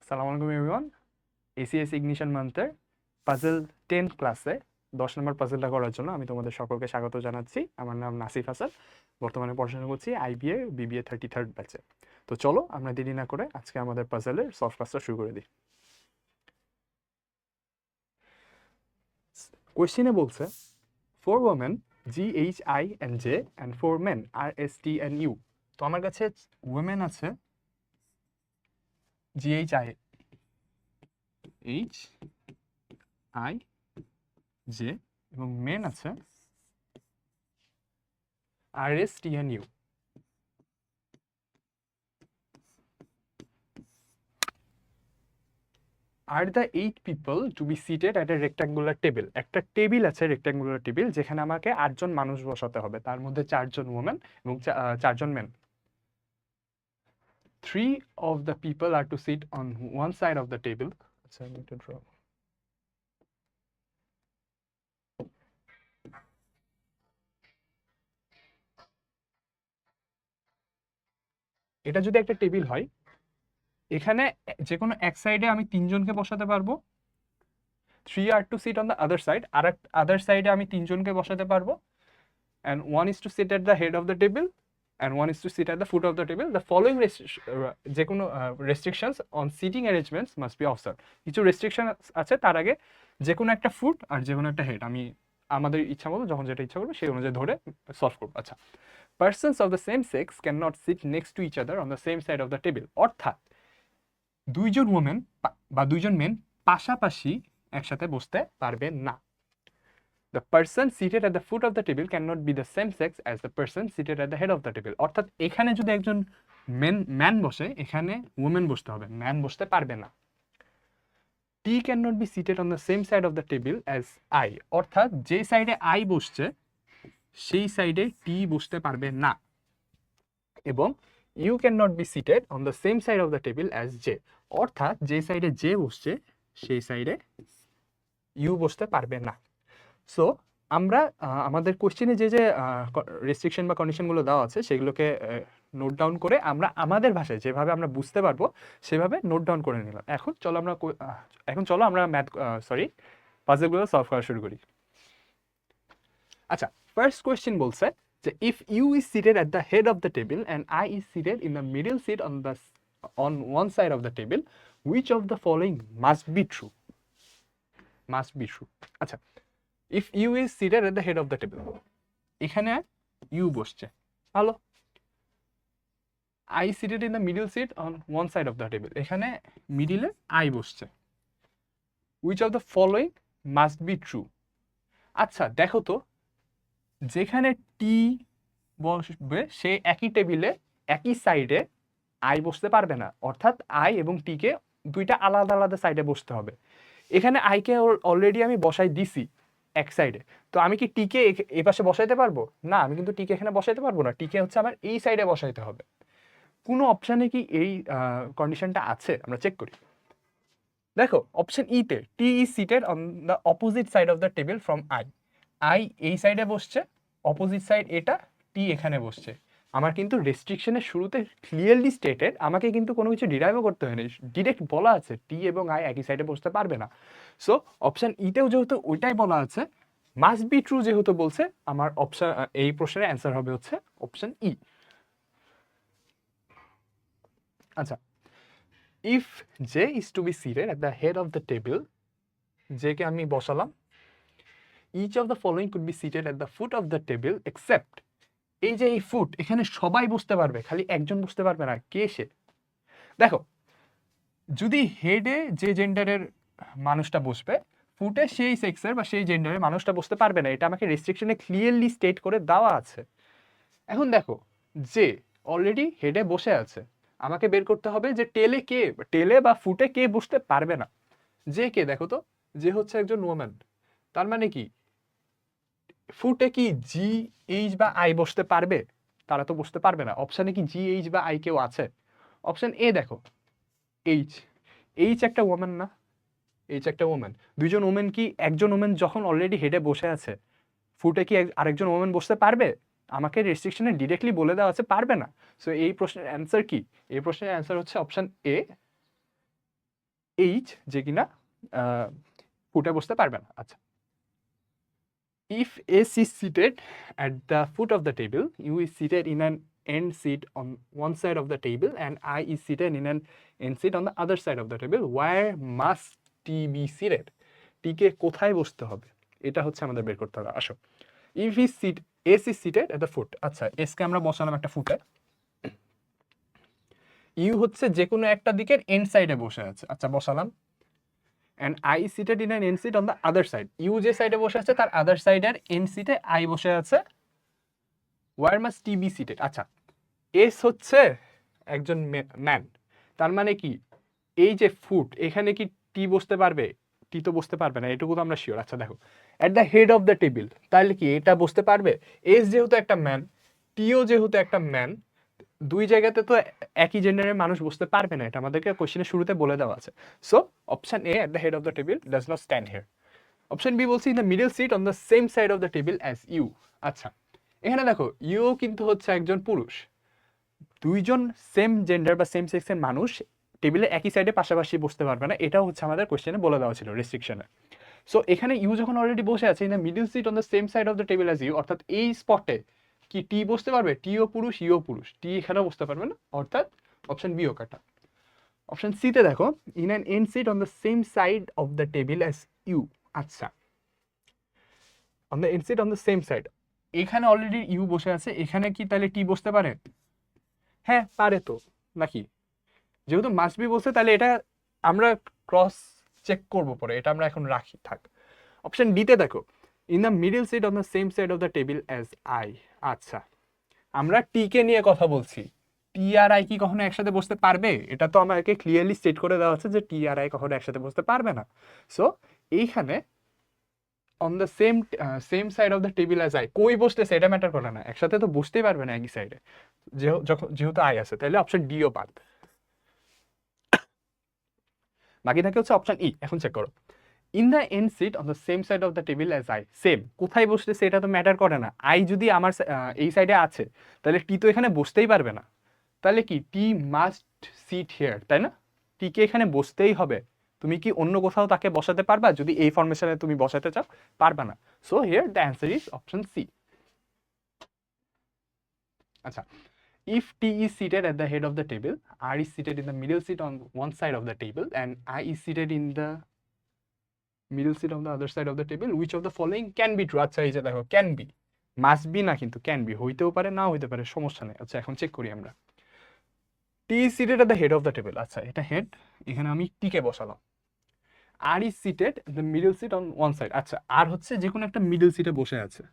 সালাম আলাইকুম everyone. ACS ignition মান্থের puzzle 10 ক্লাসে 10 নম্বর পাজলটা করার জন্য আমি তোমাদের সকলকে স্বাগত জানাচ্ছি। আমার নাম নাসিফ হাসান, বর্তমানে পড়াশোনা করছি আইবিএ বিবিএ 33rd ব্যাচে। তো চলো আমরা দেরি না করে আজকে আমাদের পাজলের সলভ ক্লাসটা শুরু করে দিই। কোয়েশ্চেনে বলছে 4 women GHI and J and 4 men RST and U। তো আমার কাছে women আছে GHI H I J এবং মেন আছে RST and U। Are the 8 people to be seated at a rectangular table. একটা টেবিল আছে, রেক্ট্যাঙ্গুলার টেবিল, যেখানে আমাকে 8জন মানুষ বসাতে হবে, তার মধ্যে 4জন ওমেন এবং 4জন main. 3 of the people are to sit on one side of the table. আচ্ছা, আমি এটা draw। এটা যদি একটা টেবিল হয়, এখানে যে কোনো এক সাইডে আমি 3জনকে বসাতে পারবো। 3 are to sit on the other side, আর আদার সাইডে আমি 3জনকে বসাতে পারবো। and one is to sit at the head of the table and one is to sit at the foot of the table. The following যে কোনো restrictions on seating arrangements must be observed। কিছু restriction আছে, তার আগে যে কোনো একটা foot আর যে কোনো একটা হেড আমি আমাদের ইচ্ছা মতো যখন যেটা ইচ্ছা করবো সেই অনুযায়ী ধরে সলভ করবো। আচ্ছা, persons of the same sex cannot sit next to each other on the same side of the table। অর্থাৎ দুইজন ওমেন বা দুইজন মেন পাশাপাশি একসাথে বসতে পারবে না। The person seated at the foot of the table cannot be the same sex as the person seated at the head of the table। অর্থাৎ এখানে যদি একজন ম্যান বসে, এখানে ওমেন বসতে হবে, ম্যান বসতে পারবে না। T cannot be seated on the same side of the table as I। অর্থাৎ যে সাইডে I বসছে সেই সাইডে T বসতে পারবে না। এবং U cannot be seated on the same side of the table as J। অর্থাৎ যে সাইডে J বসছে সেই সাইডে U বসতে পারবে না। সো আমরা আমাদের কোশ্চেনে যে রেস্ট্রিকশন বা কন্ডিশনগুলো দেওয়া আছে সেগুলোকে নোট ডাউন করে আমরা আমাদের ভাষায় যেভাবে আমরা বুঝতে পারবো সেভাবে নোট ডাউন করে নিলাম। এখন চলো আমরা পাজলগুলো সলভ করা শুরু করি। আচ্ছা, ফার্স্ট কোয়েশ্চেন বলছে যে if U is seated at the head of the table and I is seated in the middle seat on one side of the table, which of the following must be true. আচ্ছা, if u is seated at the head of the table, এখানে u বসছে, ভালো। I seated in the middle seat on one side of the table, এখানে মিডিলে I বসছে। which of the following must be true। আচ্ছা দেখো তো, যেখানে t বসবে সে একই টেবিলে একই সাইডে I বসতে পারবে না, অর্থাৎ I এবং t কে দুইটা আলাদা আলাদা সাইডে বসতে হবে। এখানে I কে অলরেডি আমি বসাই দিছি এক সাইডে, তো আমি কি টিকে এই পাশে বসাইতে পারবো না? আমি কিন্তু টিকে এখানে বসাইতে পারবো না, টিকে হচ্ছে আমার এই সাইডে বসাইতে হবে। কোনো অপশানে কি এই কন্ডিশনটা আছে? আমরা চেক করি। দেখো অপশন ই তে T is seated on the opposite side of the table from I. I এই সাইডে বসছে, অপোজিট সাইড এটা, টি এখানে বসছে। আমার কিন্তু রেস্ট্রিকশনের শুরুতে ক্লিয়ারলি স্টেটেড, আমাকে কিন্তু কোনো কিছু ডিরাইভও করতে হয়নি, ডিরেক্ট বলা আছে টি এবং আই একই সাইডে বসতে পারবে না। সো অপশন ইতেও যেহেতু ওইটাই বলা আছে, মাস্ট বি ট্রু যেহেতু বলছে, আমার অপশন এই প্রশ্নের অ্যান্সার হবে হচ্ছে অপশন ই। আচ্ছা, if J is to be seated at the head of the table, J কে আমি বসালাম, each of the following could be seated at the foot of the table except, এই যে এই ফুট, এখানে সবাই বসতে পারবে, খালি একজন বসতে পারবে না, কে সে? দেখো, যদি হেডে যে জেন্ডারের মানুষটা বসবে, ফুটে সেই সেক্সের বা সেই জেন্ডারের মানুষটা বসতে পারবে না, এটা আমাকে রেস্ট্রিকশনে ক্লিয়ারলি স্টেট করে দেওয়া আছে। এখন দেখো, যে অলরেডি হেডে বসে আছে, আমাকে বের করতে হবে যে টেলে বা ফুটে কে বসতে পারবে না। যে কে? দেখো তো, যে হচ্ছে একজন ওম্যান, তার মানে কি ফুটে কি জি এইচ বা আই বসতে পারবে? তারা তো বসতে পারবে না। অপশানে কি জি এইচ বা আই কেউ আছে? অপশন এ দেখো, এইচ। এইচ একটা ওম্যান না? এইচ একটা ওম্যান। দুইজন ওমেন কি, একজন ওমেন যখন অলরেডি হেডে বসে আছে, ফুটে কি আরেকজন ওমেন বসতে পারবে? আমাকে রেস্ট্রিকশনে ডিরেক্টলি বলে দেওয়া আছে পারবে না। সো এই প্রশ্নের অ্যান্সার কি? এই প্রশ্নের অ্যান্সার হচ্ছে অপশন এ, এইচ যে কিনা ফুটে বসতে পারবে না। আচ্ছা, if S is seated at the foot of the table, U is seated in an end seat on one side of the table and I is seated in an end seat on the other side of the table, where must T be seated? T কে কোথায় বসতে হবে এটা হচ্ছে আমাদের বের করতে হবে। আসো, if is seat S is seated at the foot, আচ্ছা S কে আমরা বসালাম একটা ফুটে, U হচ্ছে যে কোনো একটা দিকের এন্ড সাইডে বসে আছে, আচ্ছা বসালাম, and I is seated in an end seat on the other side, U যে সাইডে বসে আছে তার আদার সাইডের এন্ড সিটে I বসে আছে, where must T be seated? আচ্ছা, S হচ্ছে একজন ম্যান, তার মানে কি এই যে ফুট এখানে কি টি বসতে পারবে? টি তো বসতে পারবে না, এটুকু তো আমরা শিওর। আচ্ছা দেখো, এট the head of the table, তাহলে কি এটা বসতে পারবে? এস যেহেতু একটা ম্যান, টিও যেহেতু একটা ম্যান, দুই জায়গাতে তো একই জেন্ডারের মানুষ বসতে পারবে না, এটা আমাদেরকে কোশ্চেনের শুরুতে বলে দেওয়া আছে। So option A at the head of the table does not stand here. Option B বলছি in the middle seat on the same side of the table as U. আচ্ছা, এখানে দেখো ইউ কিন্তু হচ্ছে একজন পুরুষ, দুইজন সেম জেন্ডার বা সেম সেক্সের মানুষ টেবিলে একই সাইডে পাশাপাশি বসতে পারবে না, এটাও হচ্ছে আমাদের কোশ্চেনে বলে দেওয়া ছিল রেস্ট্রিকশনে। সো এখানে ইউ যখন অলরেডি বসে আছে in the middle seat on the same side of the table as U, অর্থাৎ এই স্পটে কি টি বসতে পারবে? টিও পুরুষ, ইও পুরুষ, টি এখানেও বসতে পারবে না, অর্থাৎ অপশন বিও কাটা। অপশন সিতে দেখো, in an end seat on the same side of the table as U. আচ্ছা, on the end seat on the same side, এখানে অলরেডি ইউ বসে আছে, এখানে কি তাহলে টি বসতে পারে? হ্যাঁ পারে তো, নাকি? যেহেতু মাস্ট বি বলছে তাহলে এটা আমরা ক্রস চেক করব পরে, এটা আমরা এখন রাখি থাক। অপশন ডিতে দেখো, in the middle seat on the same side of the table as I. আচ্ছা, আমরা টি কে নিয়ে কথা বলছি, টি আর আই কি কখনো একসাথে বসতে পারবে? এটা তো আমাকে ক্লিয়ারলি স্টেট করে দেওয়া হচ্ছে যে টি আর আই কখনো একসাথে বসতে পারবে না। সো এইখানে on the same side of the table as I, কই বসতেছে এটা ম্যাটার করে না, একসাথে তো বসতেই পারবে না একই সাইডে, যেহেতু আই আছে, তাহলে অপশন ডিও বাদ। বাকি থাকে হচ্ছে অপশন ই। এখন চেক করো, in the end seat on the same side of the table as I, same কোথায় বসতেছে এটা তো ম্যাটার করে না, আই যদি আমার এই সাইডে আছে তাহলে টি তো এখানে বসতেই পারবে না, তাহলে কি টি মাস্ট সিট হিয়ার, তাই না? টি কে এখানে বসতেই হবে, তুমি কি অন্য কোথাও তাকে বসাতে পারবা? যদি এই ফরমেশনে তুমি বসাতে চাও, পারবা না। So here the answer is option C. আচ্ছা, if T is seated at the head of the table, R is seated in the middle seat on one side of the table, and I is seated in the middle seat on the other side of the table, which of the following can be true? আচ্ছা, এই যে দেখো can be, must be না কিন্তু can be, হইতেও পারে না হইতে পারে, সমস্যা নেই। আচ্ছা এখন চেক করি আমরা, টি is seated at the head of the table, আচ্ছা এটা হেড, এখানে আমি টি কে বসালাম। আর is seated in the middle seat on one side, আচ্ছা আর হচ্ছে যে কোনো একটা মিডল সিটে বসে আছে,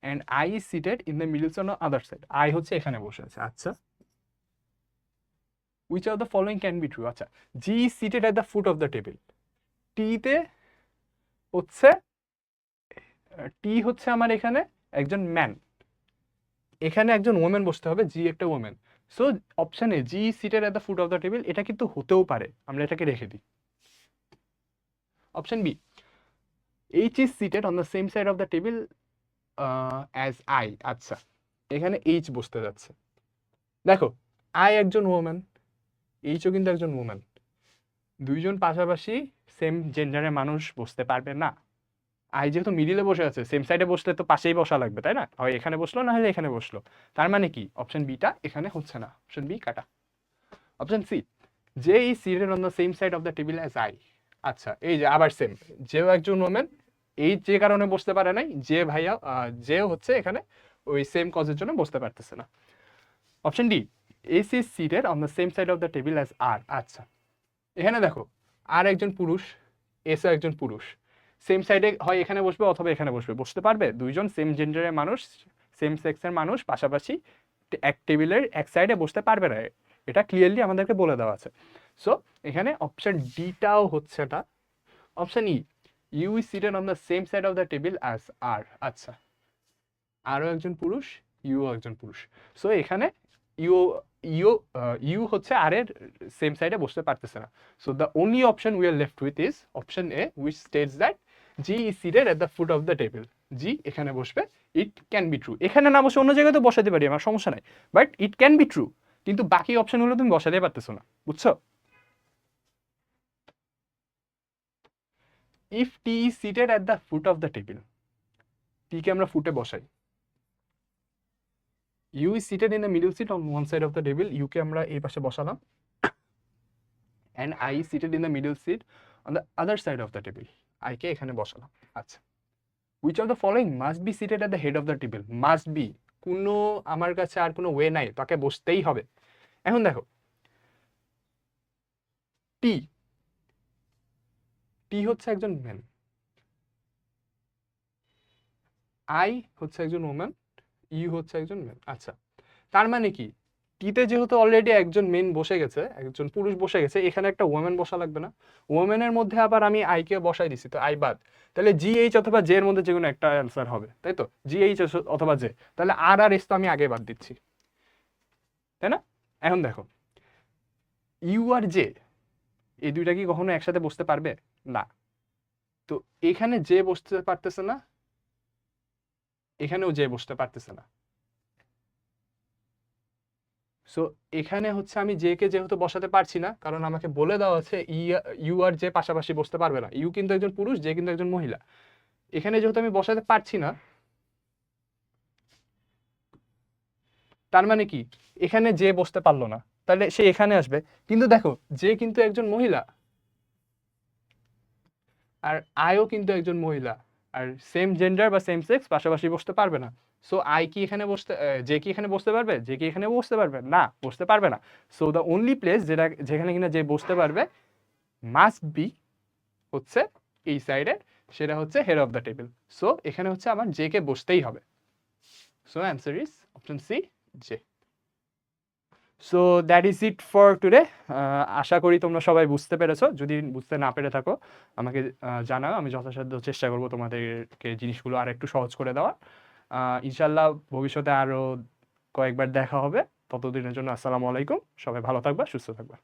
and I is seated in the middle seat on the other side, I হচ্ছে এখানে বসে আছে। আচ্ছা, which of the following can be true? আচ্ছা, G is seated at the foot of the table, T তে হচ্ছে টি হচ্ছে আমার এখানে একজন ম্যান, এখানে একজন ওমেন বসতে হবে, জি একটা woman. So option A G seated at the foot of the table, এটা কিন্তু হতেও পারে, আমরা এটাকে রেখে দিই। Option B, H is seated on the same side of the table as I. আচ্ছা, এখানে এইচ বসতে যাচ্ছে, দেখো আই একজন ওমেন, এইচও কিন্তু একজন ওমেন, দুইজন পাশাপাশি সেম জেন্ডারের মানুষ বসতে পারবে না। আই যেহেতু মিডিলে বসে আছে, সেম সাইডে বসলে তো পাশেই বসা লাগবে, তাই না? হয় এখানে বসলো না হলে এখানে বসলো, তার মানে কি অপশন বিটা এখানে হচ্ছে না, অপশন বি কাটা। Option C, J is seated on the same side of the table as I. আচ্ছা, এই যে আবার সেম, যেও একজন ওমেন, এই যে কারণে বসতে পারে নাই, যে ভাইয়া যেও হচ্ছে এখানে ওই সেম কজের জন্য বসতে পারতেছে না। Option D, S is seated on the same side of the table as R. আচ্ছা, এখানে দেখো আর একজন পুরুষ, এসও একজন পুরুষ, সেম সাইডে হয় এখানে বসবে অথবা এখানে বসবে, বসতে পারবে? দুইজন সেম জেন্ডারের মানুষ, সেম সেক্সের মানুষ পাশাপাশি এক টেবিলের এক সাইডে বসতে পারবে না, এটা ক্লিয়ারলি আমাদেরকে বলে দেওয়া আছে। সো এখানে অপশন ডিটাও হচ্ছে না। Option E, U is seated on the same side of the table as R. আচ্ছা, আরও একজন পুরুষ, ইউ একজন পুরুষ, সো এখানে ইউ ইউ ইউ হচ্ছে আর এর সেম সাইডে বসতে পারতেছে না। So the only option we are left with is option A, which states that G is seated at the foot of the table. G এখানে বসবে, ইট ক্যান বি ট্রু, এখানে না বসে অন্য জায়গায় তো বসাতে পারি আমার, সমস্যা নাই, but it can be true, কিন্তু বাকি অপশনগুলো তুমি বসাতে পারতেছো না, বুঝছো? If T is seated at the foot of the table, টিকে আমরা ফুটে বসাই। U is seated in the middle seat on one side of the table, ইউকে আমরা এই পাশে বসালাম। And I is seated in the middle seat on the other side of the table, আইকে এখানে বসালাম। আচ্ছা, which of the following must B seated at the head of the table? Must be, কোনো আমার কাছে আর কোনো ওয়ে নাই, তাকে বসতেই হবে। এখন দেখো, টি টি হচ্ছে একজন ম্যান, আই হচ্ছে একজন ওম্যান, ইউ হচ্ছে একজন ম্যান। আচ্ছা, তার মানে কি, টিতে যেহেতু অলরেডি একজন মেন বসে গেছে, একজন পুরুষ বসে গেছে, এখানে একটা ওমেন বসা লাগবে না? ওমেনের মধ্যে আবার আমি আইকে বসাই দিছি, তো আই বাদ, তাহলে জি এইচ অথবা জে এর মধ্যে যে কোনো একটা অ্যান্সার হবে, তাই তো? জি এইচ অথবা জে, তাহলে আর আর এস তো আমি আগে বাদ দিচ্ছি, তাই না? এখন দেখো, ইউ আর জে এই দুইটা কি কখনো একসাথে বসতে পারবে? না। তো এখানে জে বসতে পারতেছে না, এখানেও জে বসতে পারতেছে না। সো এখানে হচ্ছে আমি জে কে যেহেতু বসাতে পারছি না, কারণ আমাকে বলে দেওয়া আছে ইউ আর জে পাশাপাশি বসতে পারবে না, ইউ কিন্তু একজন পুরুষ, জে কিন্তু একজন মহিলা। এখানে যেহেতু আমি বসাতে পারছি না, তার মানে কি, এখানে জে বসতে পারলো না, তাহলে সে এখানে আসবে। কিন্তু দেখো, জে কিন্তু একজন মহিলা, আর আইও কিন্তু একজন মহিলা, আর সেম জেন্ডার বা সেম সেক্স পাশাপাশি বসতে পারবে না। সো আই কি এখানে বসতে, জে কি এখানে বসতে পারবে? জে কি এখানে বসতে পারবে? না, বসতে পারবে না। সো দ্য অনলি প্লেস যেখানে কিনা যে বসতে পারবে মাস্ট বি হচ্ছে এই সাইডে, সেটা হচ্ছে head of the table. So এখানে হচ্ছে আমার জে কে বসতেই হবে। So answer is option C, J. So that is it for today. আশা করি তোমরা সবাই বুঝতে পেরেছো। যদি বুঝতে না পেরে থাকো আমাকে জানাও, আমি যথাসাধ্য চেষ্টা করবো তোমাদেরকে জিনিসগুলো আর একটু সহজ করে দেওয়ার। ইনশাল্লাহ ভবিষ্যতে আরও কয়েকবার দেখা হবে। ততদিনের জন্য আসসালামু আলাইকুম, সবাই ভালো থাকবা, সুস্থ থাকবা।